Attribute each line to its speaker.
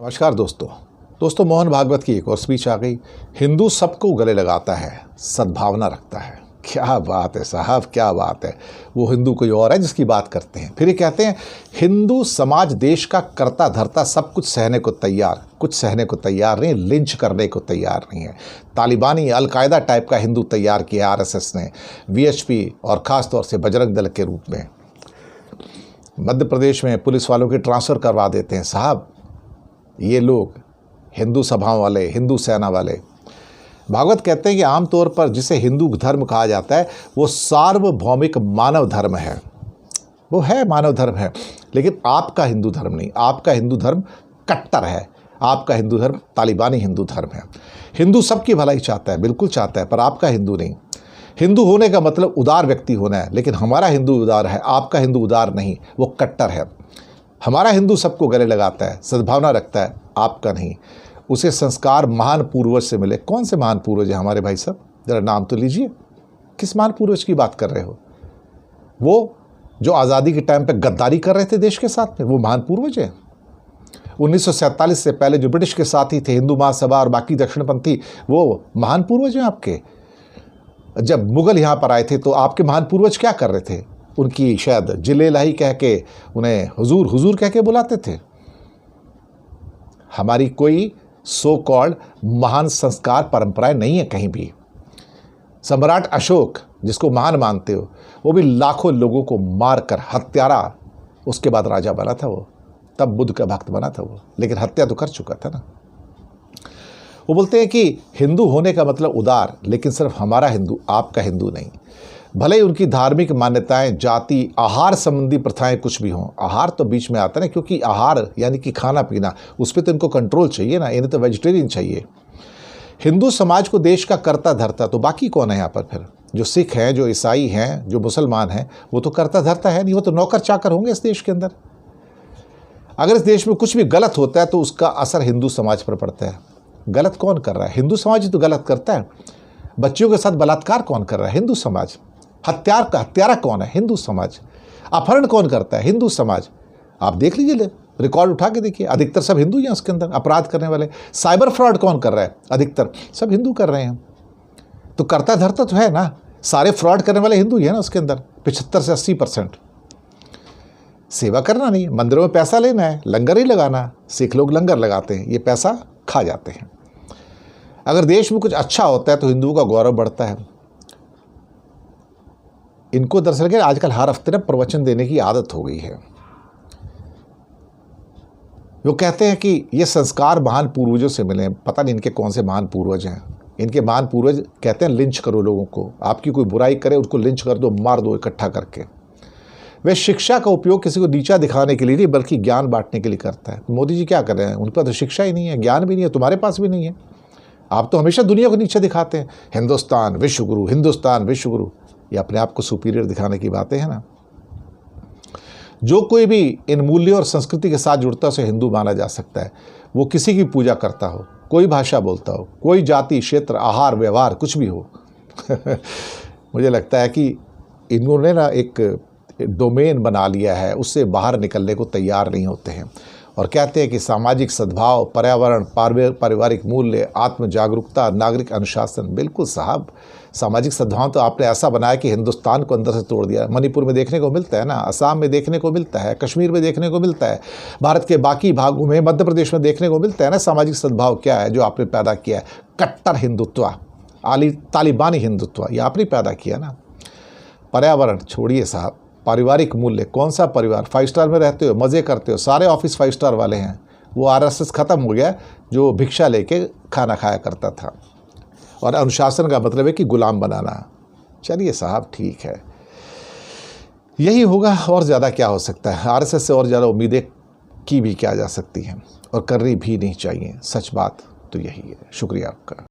Speaker 1: नमस्कार दोस्तों मोहन भागवत की एक और स्पीच आ गई। हिंदू सबको गले लगाता है, सद्भावना रखता है। क्या बात है साहब, क्या बात है। वो हिंदू कोई और है जिसकी बात करते हैं। फिर ये कहते हैं हिंदू समाज देश का करता धरता, सब कुछ सहने को तैयार, कुछ सहने को तैयार नहीं, लिंच करने को तैयार नहीं है। तालिबानी अलकायदा टाइप का हिंदू तैयार किया आरएसएस ने, वीएचपी और ख़ास तौर से बजरंग दल के रूप में। मध्य प्रदेश में पुलिस वालों के ट्रांसफ़र करवा देते हैं साहब ये लोग, हिंदू सभाओं वाले, हिंदू सेना वाले। भागवत कहते हैं कि आमतौर पर जिसे हिंदू धर्म कहा जाता है वो सार्वभौमिक मानव धर्म है। वो है मानव धर्म है, लेकिन आपका हिंदू धर्म नहीं। आपका हिंदू धर्म कट्टर है, आपका हिंदू धर्म तालिबानी हिंदू धर्म है। हिंदू सबकी भलाई चाहता है, बिल्कुल चाहता है, पर आपका हिंदू नहीं। हिंदू होने का मतलब उदार व्यक्ति होना है, लेकिन हमारा हिंदू उदार है, आपका हिंदू उदार नहीं, वो कट्टर है। हमारा हिंदू सबको गले लगाता है, सद्भावना रखता है, आपका नहीं। उसे संस्कार महान पूर्वज से मिले। कौन से महान पूर्वज हैं हमारे भाई साहब, जरा नाम तो लीजिए। किस महान पूर्वज की बात कर रहे हो? वो जो आज़ादी के टाइम पे गद्दारी कर रहे थे देश के साथ में, वो महान पूर्वज हैं। 1947 से पहले जो ब्रिटिश के साथी थे, हिंदू महासभा और बाकी दक्षिणपंथी, वो महान पूर्वज हैं आपके। जब मुगल यहाँ पर आए थे तो आपके महान पूर्वज क्या कर रहे थे? उनकी शायद जिले लाही कह के उन्हें हुजूर हुजूर कह के बुलाते थे। हमारी कोई सो कॉल्ड महान संस्कार परंपराएं नहीं है कहीं भी। सम्राट अशोक जिसको महान मानते हो, वो भी लाखों लोगों को मारकर हत्यारा, उसके बाद राजा बना था वो, तब बुद्ध का भक्त बना था वो, लेकिन हत्या तो कर चुका था ना। वो बोलते हैं कि हिंदू होने का मतलब उदार, लेकिन सिर्फ हमारा हिंदू, आपका हिंदू नहीं। भले ही उनकी धार्मिक मान्यताएं, जाति, आहार संबंधी प्रथाएं कुछ भी हों। आहार तो बीच में आता है ना, क्योंकि आहार यानी कि खाना पीना, उस पर तो इनको कंट्रोल चाहिए ना, इन्हें तो वेजिटेरियन चाहिए। हिंदू समाज को देश का करता धरता, तो बाकी कौन है यहाँ पर फिर? जो सिख हैं, जो ईसाई हैं, जो मुसलमान हैं, वो तो करता धरता है नहीं, वो तो नौकर चाकर होंगे इस देश के अंदर। अगर इस देश में कुछ भी गलत होता है तो उसका असर हिंदू समाज पर पड़ता है। गलत कौन कर रहा है? हिंदू समाज ही तो गलत करता है। बच्चियों के साथ बलात्कार कौन कर रहा है? हिंदू समाज। हत्यारा कौन है? हिंदू समाज। अपहरण कौन करता है? हिंदू समाज। आप देख लीजिए, रिकॉर्ड उठा के देखिए, अधिकतर सब हिंदू ही हैं उसके अंदर अपराध करने वाले। साइबर फ्रॉड कौन कर रहा है? अधिकतर सब हिंदू कर रहे हैं। तो करता धरता तो है ना, सारे फ्रॉड करने वाले हिंदू ही है ना उसके अंदर, 75 से 80%। सेवा करना नहीं, मंदिरों में पैसा लेना है, लंगर ही लगाना। सिख लोग लंगर लगाते हैं, ये पैसा खा जाते हैं। अगर देश में कुछ अच्छा होता है तो हिंदुओं का गौरव बढ़ता है। इनको दरअसल के आजकल हर हफ्ते ना प्रवचन देने की आदत हो गई है। वो कहते हैं कि ये संस्कार महान पूर्वजों से मिले। पता नहीं इनके कौन से महान पूर्वज हैं। इनके महान पूर्वज कहते हैं लिंच करो लोगों को, आपकी कोई बुराई करे उसको लिंच कर दो, मार दो इकट्ठा करके। वे शिक्षा का उपयोग किसी को नीचा दिखाने के लिए नहीं, बल्कि ज्ञान बांटने के लिए करता है। मोदी जी क्या कर रहे हैं? उन पर तो शिक्षा ही नहीं है, ज्ञान भी नहीं है, तुम्हारे पास भी नहीं है। आप तो हमेशा दुनिया को नीचे दिखाते हैं। हिंदुस्तान विश्वगुरु, हिंदुस्तान विश्वगुरु, ये अपने आप को सुपीरियर दिखाने की बातें हैं ना। जो कोई भी इन मूल्यों और संस्कृति के साथ जुड़ता है उसे हिंदू माना जा सकता है। वो किसी की पूजा करता हो, कोई भाषा बोलता हो, कोई जाति, क्षेत्र, आहार, व्यवहार कुछ भी हो। मुझे लगता है कि इन्होंने ना एक डोमेन बना लिया है, उससे बाहर निकलने को तैयार नहीं होते हैं। और कहते हैं कि सामाजिक सद्भाव, पर्यावरण, पारिवारिक मूल्य, आत्म जागरूकता, नागरिक अनुशासन। बिल्कुल साहब, सामाजिक सद्भाव तो आपने ऐसा बनाया कि हिंदुस्तान को अंदर से तोड़ दिया। मणिपुर में देखने को मिलता है ना, असम में देखने को मिलता है, कश्मीर में देखने को मिलता है, भारत के बाकी भागों में, मध्य प्रदेश में देखने को मिलता है ना। सामाजिक सद्भाव क्या है जो आपने पैदा किया है? कट्टर हिंदुत्व, तालिबानी हिंदुत्व, ये आपने पैदा किया ना। पर्यावरण छोड़िए साहब, पारिवारिक मूल्य, कौन सा परिवार? 5 स्टार में रहते हो, मज़े करते हो, सारे ऑफिस 5 स्टार वाले हैं। वो आरएसएस ख़त्म हो गया जो भिक्षा लेके खाना खाया करता था। और अनुशासन का मतलब है कि गुलाम बनाना। चलिए साहब, ठीक है, यही होगा, और ज़्यादा क्या हो सकता है? आरएसएस से और ज़्यादा उम्मीदें की भी क्या जा सकती हैं, और करनी भी नहीं चाहिए। सच बात तो यही है। शुक्रिया आपका।